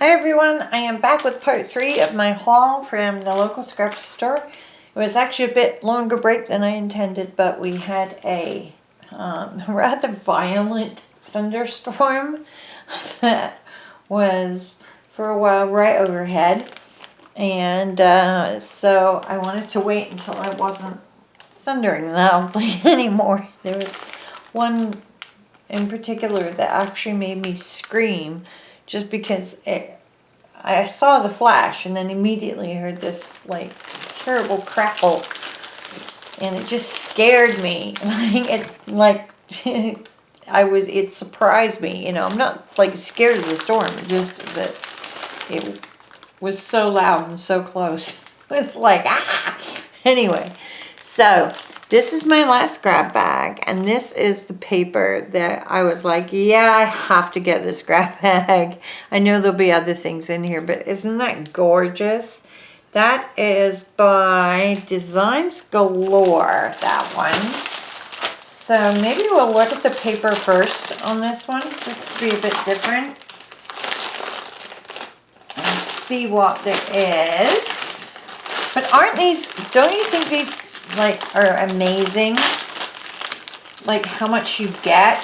Hi everyone, I am back with part 3 of my haul from the local scrap store. It was actually a bit longer break than I intended, but we had a rather violent thunderstorm that was for a while right overhead. And so I wanted to wait until I wasn't thundering loudly anymore. There was one in particular that actually made me scream just because I saw the flash and then immediately heard this like terrible crackle and it just scared me. It surprised me, you know. I'm not like scared of the storm, just that it was so loud and so close. It's like, ah! Anyway, so this is my last grab bag, and this is the paper that I was like, yeah, I have to get this grab bag. I know there'll be other things in here, but isn't that gorgeous? That is by Designs Galore, that one. So maybe we'll look at the paper first on this one, just to be a bit different. And see what there is. But don't you think these like are amazing? Like how much you get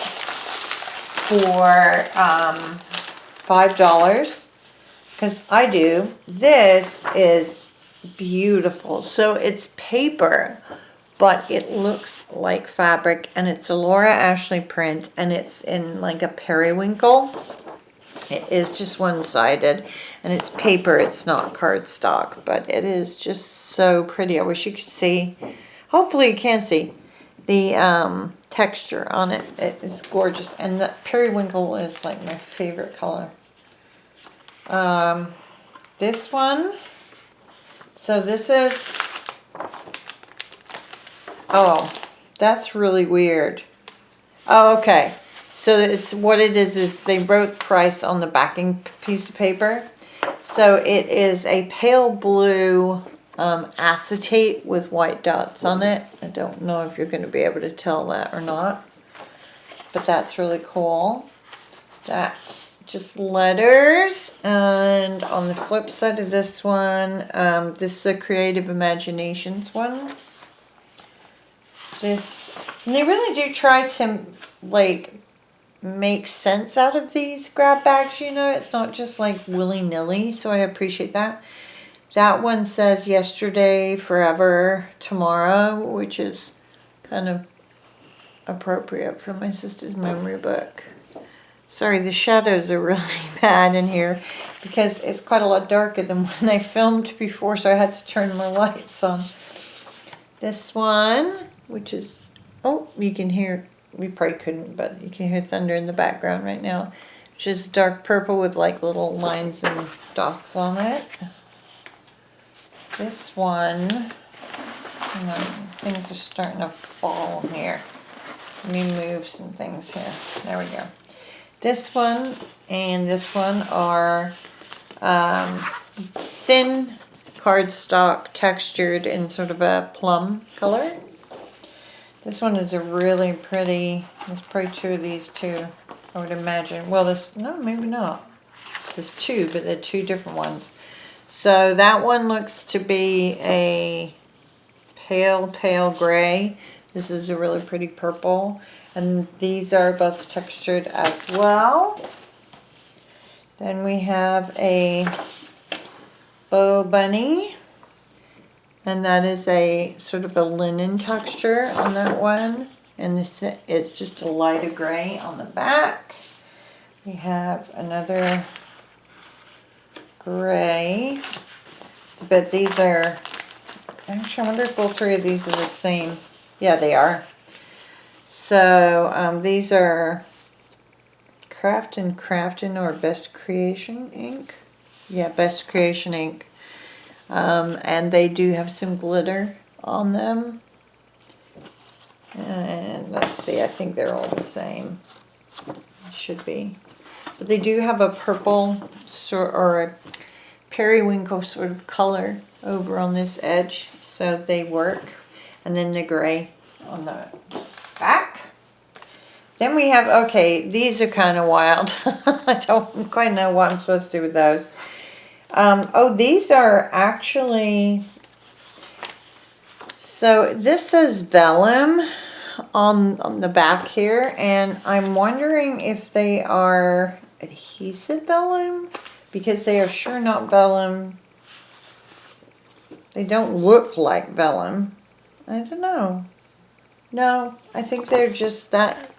for $5? Because I do. This is beautiful. So it's paper, but it looks like fabric, and it's a Laura Ashley print, and it's in like a periwinkle. It is just one-sided, and it's paper. It's not cardstock, but it is just so pretty. I wish you could see. Hopefully you can see the texture on it. It is gorgeous, and the periwinkle is like my favorite color. This one. So this is. Oh, that's really weird. Oh, okay. So it's what it is they wrote price on the backing piece of paper. So it is a pale blue acetate with white dots on it. I don't know if you're going to be able to tell that or not, but that's really cool. That's just letters. And on the flip side of this one, this is a Creative Imaginations one. And they really do try to like make sense out of these grab bags, you know. It's not just like willy-nilly, so I appreciate that. That one says yesterday, forever, tomorrow, which is kind of appropriate for my sister's memory book. Sorry, the shadows are really bad in here because it's quite a lot darker than when I filmed before, so I had to turn my lights on. This one, which is, oh, you can hear, we probably couldn't, but you can hear thunder in the background right now, which is dark purple with like little lines and dots on it. This one, hang on, things are starting to fall in here. Let me move some things here. There we go. This one and this one are thin cardstock textured in sort of a plum color. This one is a really pretty, there's probably two of these too, I would imagine. Well, no, maybe not. There's two, but they're two different ones. So that one looks to be a pale gray. This is a really pretty purple. And these are both textured as well. Then we have a Bow Bunny. And that is a sort of a linen texture on that one. And this is just a lighter gray on the back. We have another gray. But these are, actually I wonder if all three of these are the same. Yeah, they are. So these are Craftin' or Best Creation ink. Yeah, Best Creation ink. And they do have some glitter on them. And let's see, I think they're all the same. Should be. But they do have a purple or a periwinkle sort of color over on this edge. So they work. And then the gray on the back. Then we have, okay, these are kind of wild. I don't quite know what I'm supposed to do with those. Oh, these are actually, so this says vellum on the back here, and I'm wondering if they are adhesive vellum, because they are sure not vellum. They don't look like vellum. I don't know. No, I think they're just that.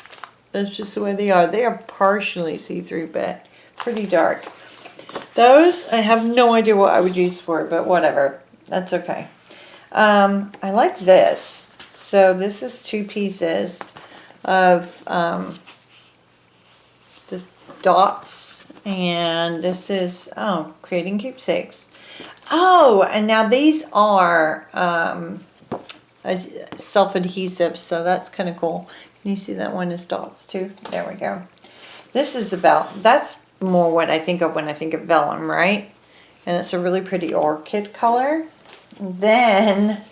That's just the way they are. They are partially see-through, but pretty dark. Those, I have no idea what I would use for, but whatever. That's okay. I like this. So this is 2 pieces of the dots, and this is, oh, creating keepsakes. Oh, and now these are self-adhesive, so that's kind of cool. Can you see that one is dots too? There we go. This is about, that's more what I think of when I think of vellum, right? And it's a really pretty orchid color. And then,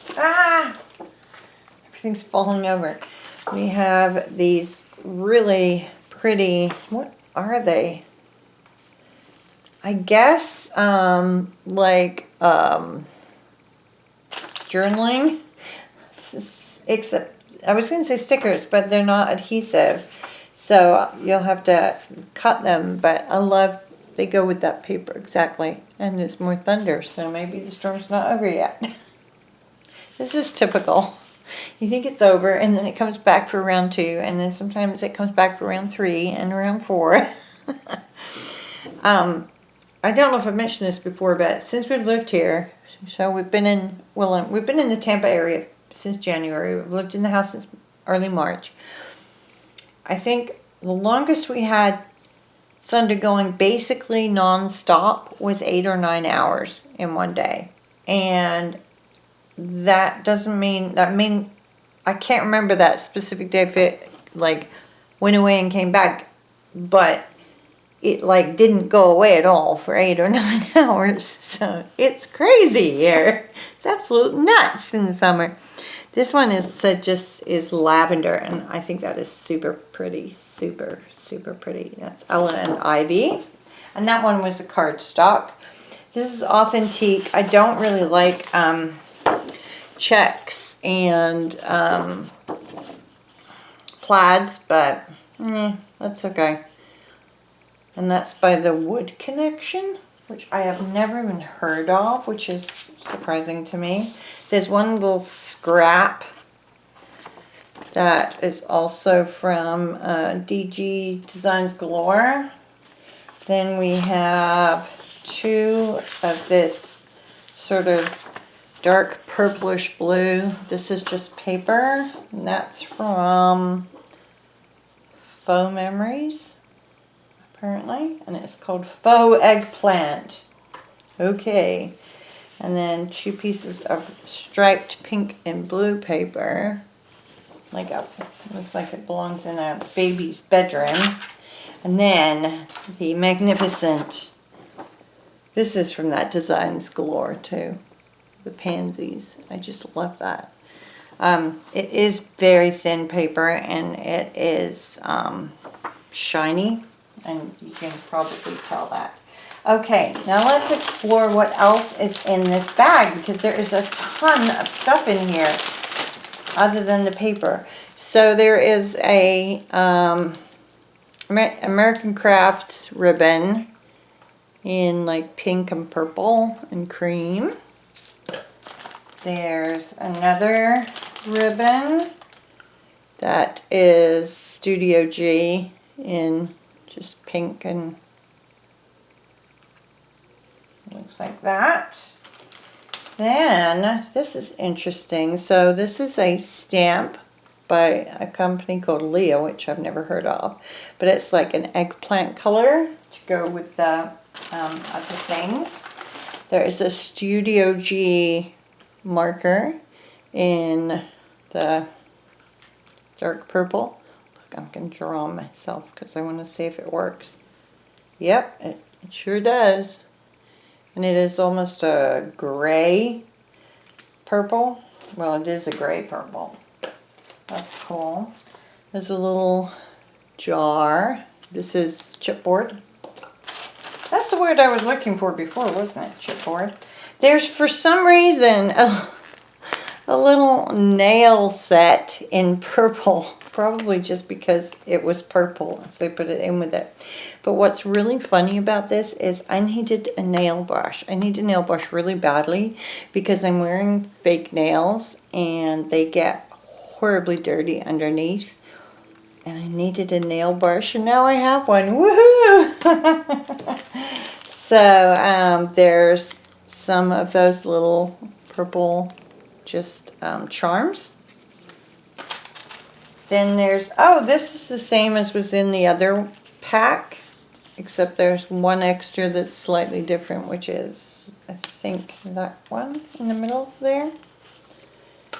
everything's falling over. We have these really pretty, what are they? I guess, journaling, except, I was going to say stickers, but they're not adhesive. So you'll have to cut them, but I love, they go with that paper exactly. And there's more thunder, so maybe the storm's not over yet. This is typical. You think it's over, and then it comes back for round 2, and then sometimes it comes back for round 3 and round 4. I don't know if I've mentioned this before, but since we've lived here, so we've been in the Tampa area since January. We've lived in the house since early March. I think the longest we had thunder going basically non-stop was 8 or 9 hours in one day. And that doesn't mean, I can't remember that specific day if it like went away and came back, but it like didn't go away at all for 8 or 9 hours. So it's crazy here. It's absolute nuts in the summer. This one is just is lavender, and I think that is super pretty, super pretty. That's Ella and Ivy, and that one was a cardstock. This is authentique. I don't really like checks and plaids, but that's okay. And that's by the Wood Connection, which I have never even heard of, which is surprising to me. There's one little scrap that is also from DG Designs Galore. Then we have 2 of this sort of dark purplish blue. This is just paper, and that's from Faux Memories, apparently, and it's called Faux Eggplant. Okay. And then 2 pieces of striped pink and blue paper. Like looks like it belongs in a baby's bedroom. And then the magnificent, this is from that Designs Galore too. The pansies. I just love that. It is very thin paper, and it is shiny, and you can probably tell that. Okay, now let's explore what else is in this bag, because there is a ton of stuff in here other than the paper. So there is a American Crafts ribbon in like pink and purple and cream. There's another ribbon that is Studio G in just pink and looks like that. Then, this is interesting. So this is a stamp by a company called Leo, which I've never heard of. But it's like an eggplant color to go with the other things. There is a Studio G marker in the dark purple. Look, I'm going to draw on myself because I want to see if it works. Yep, it sure does. And it is almost a gray purple. Well, it is a gray purple. That's cool. There's a little jar. This is chipboard. That's the word I was looking for before, wasn't it? Chipboard. There's, for some reason, a little nail set in purple. Probably just because it was purple, so they put it in with it. But what's really funny about this is I needed a nail brush. I need a nail brush really badly because I'm wearing fake nails and they get horribly dirty underneath. And I needed a nail brush, and now I have one. Woohoo! So there's some of those little purple just charms. Then there's, oh, this is the same as was in the other pack, except there's one extra that's slightly different, which is, I think, that one in the middle there.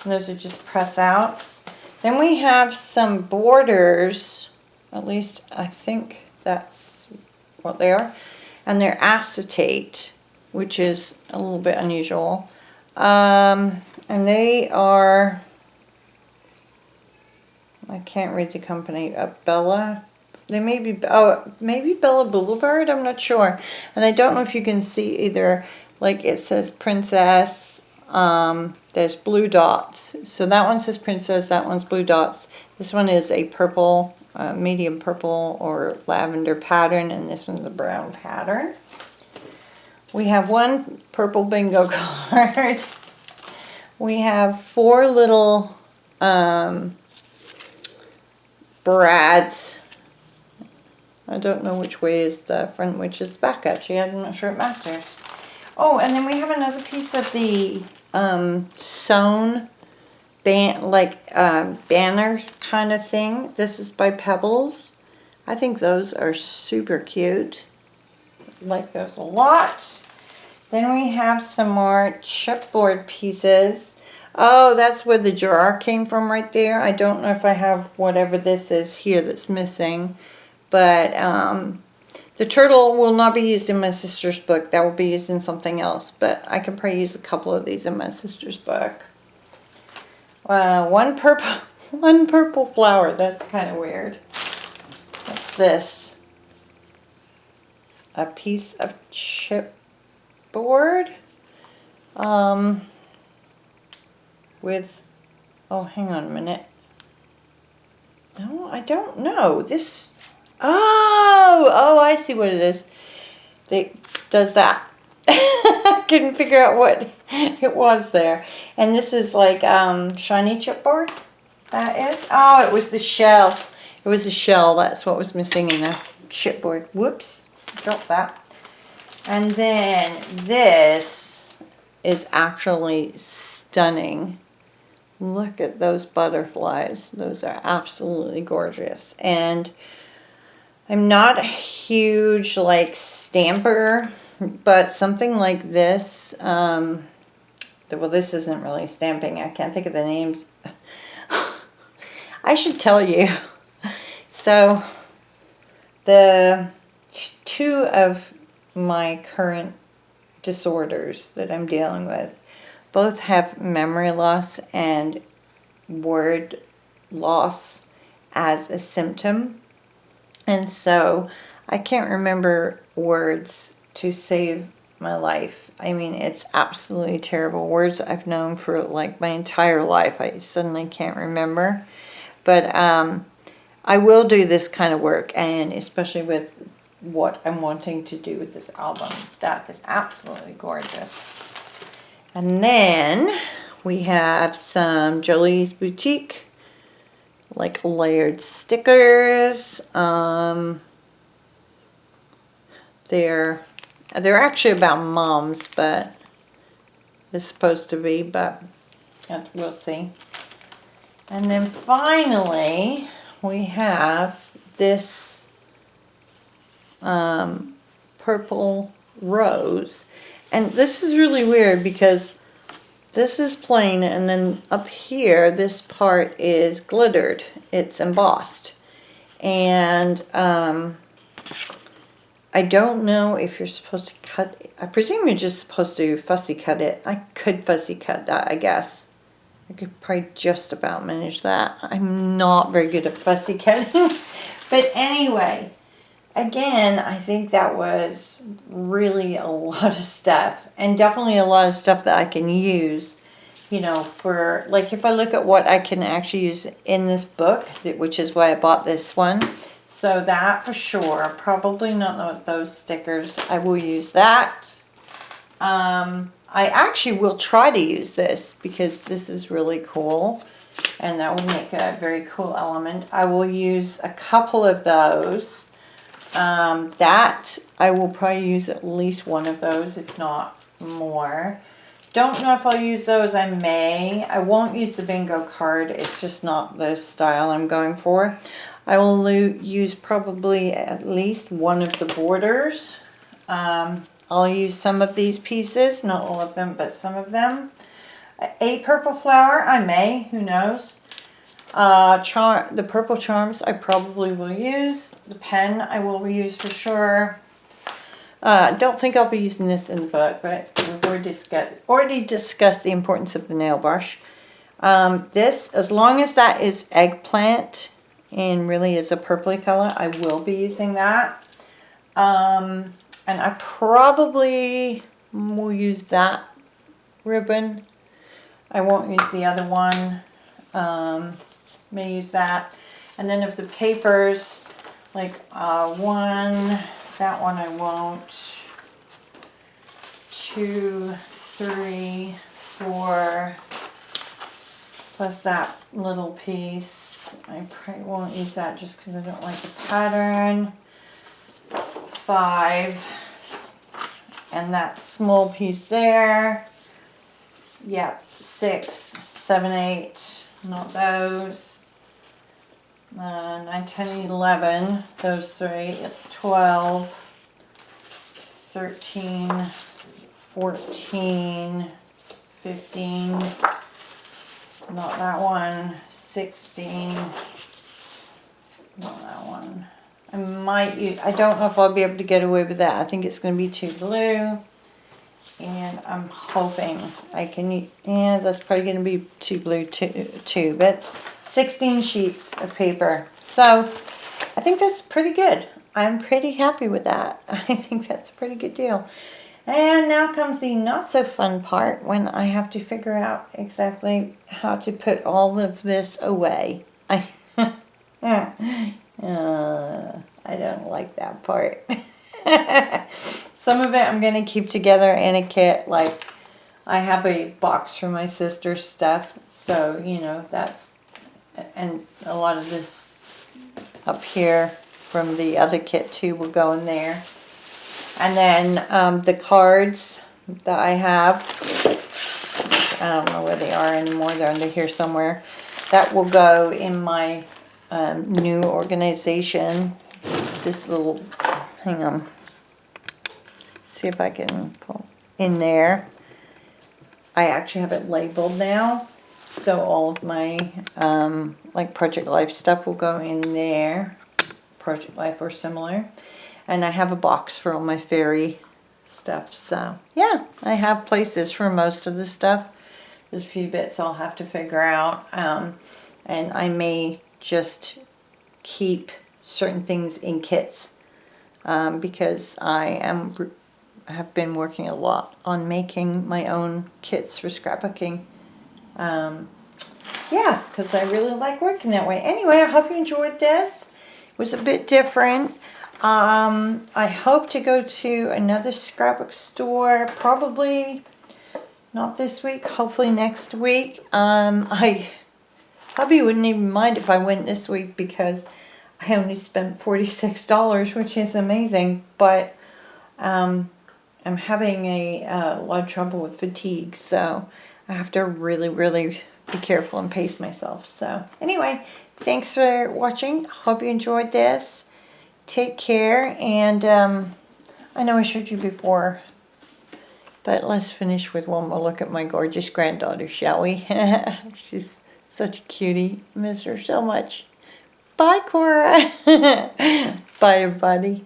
And those are just press outs. Then we have some borders, at least I think that's what they are, and they're acetate, which is a little bit unusual. And they are, I can't read the company, Bella. They may be, oh, maybe Bella Boulevard, I'm not sure. And I don't know if you can see either, like it says Princess, there's blue dots. So that one says Princess, that one's blue dots. This one is a purple, medium purple or lavender pattern, and this one's a brown pattern. We have one purple bingo card. We have 4 little brads. I don't know which way is the front, which is back actually. I'm not sure it matters. Oh, and then we have another piece of the sewn banner kind of thing. This is by Pebbles. I think those are super cute. Like those a lot. Then we have some more chipboard pieces. Oh, that's where the jar came from right there. I don't know if I have whatever this is here that's missing. But the turtle will not be used in my sister's book. That will be used in something else. But I can probably use a couple of these in my sister's book. One purple flower. That's kind of weird. What's this? A piece of chipboard. With, oh, hang on a minute. No, I don't know. This, oh, I see what it is. It does that. I couldn't figure out what it was there. And this is like shiny chipboard. That is. Oh, it was the shell. It was a shell. That's what was missing in the chipboard. Whoops. Dropped that. And then this is actually stunning. Look at those butterflies. Those are absolutely gorgeous. And I'm not a huge like stamper, but something like this, well, this isn't really stamping. I can't think of the names. I should tell you. So the 2 of my current disorders that I'm dealing with both have memory loss and word loss as a symptom. And so I can't remember words to save my life. I mean, it's absolutely terrible. Words I've known for like my entire life, I suddenly can't remember. But I will do this kind of work, and especially with what I'm wanting to do with this album. That is absolutely gorgeous. And then we have some Jolie's Boutique, like layered stickers. They're actually about moms, but it's supposed to be, but we'll see. And then finally, we have this purple rose. And this is really weird because this is plain, and then up here, this part is glittered. It's embossed. And I don't know if you're supposed to cut it. I presume you're just supposed to fussy cut it. I could fussy cut that, I guess. I could probably just about manage that. I'm not very good at fussy cutting. But anyway, again, I think that was really a lot of stuff. And definitely a lot of stuff that I can use, you know, for, like, if I look at what I can actually use in this book, which is why I bought this one. So that for sure. Probably not those stickers. I will use that. I actually will try to use this because this is really cool. And that will make a very cool element. I will use a couple of those. That I will probably use at least one of those, if not more. Don't know if I'll use those. I may. I won't use the bingo card. It's just not the style I'm going for. I will use probably at least one of the borders. I'll use some of these pieces, not all of them, but some of them. A purple flower, I may, who knows. The purple charms I probably will use. The pen I will use for sure. Don't think I'll be using this in the book, but we've already discussed the importance of the nail brush. This, as long as that is eggplant and really is a purpley color, I will be using that. And I probably will use that ribbon. I won't use the other one. May use that. And then of the papers, like that one I won't. 2, 3, 4, plus that little piece. I probably won't use that just because I don't like the pattern. 5, and that small piece there. Yep, 6, 7, 8, not those. 9, 10, 11, those 3. 12, 13, 14, 15, not that one. 16, not that one. I might use, I don't know if I'll be able to get away with that. I think it's going to be too blue. And I'm hoping I can, yeah, that's probably going to be too blue too. But 16 sheets of paper. So I think that's pretty good. I'm pretty happy with that. I think that's a pretty good deal. And now comes the not so fun part when I have to figure out exactly how to put all of this away. I don't like that part. Some of it I'm going to keep together in a kit. Like, I have a box for my sister's stuff. So, you know, that's... And a lot of this up here from the other kit, too, will go in there. And then the cards that I have, I don't know where they are anymore. They're under here somewhere. That will go in my new organization. This little, hang on, see if I can pull in there. I actually have it labeled now, so all of my like Project Life stuff will go in there, Project Life or similar. And I have a box for all my fairy stuff. So yeah, I have places for most of the stuff. There's a few bits I'll have to figure out, and I may just keep certain things in kits because I have been working a lot on making my own kits for scrapbooking. Yeah, because I really like working that way. Anyway, I hope you enjoyed this. It was a bit different. I hope to go to another scrapbook store, probably not this week, hopefully next week. I probably wouldn't even mind if I went this week because I only spent $46, which is amazing, but I'm having a lot of trouble with fatigue, so I have to really, really be careful and pace myself. So anyway, thanks for watching. Hope you enjoyed this. Take care, and I know I showed you before, but let's finish with one more look at my gorgeous granddaughter, shall we? She's such a cutie. Miss her so much. Bye, Cora. Bye, everybody.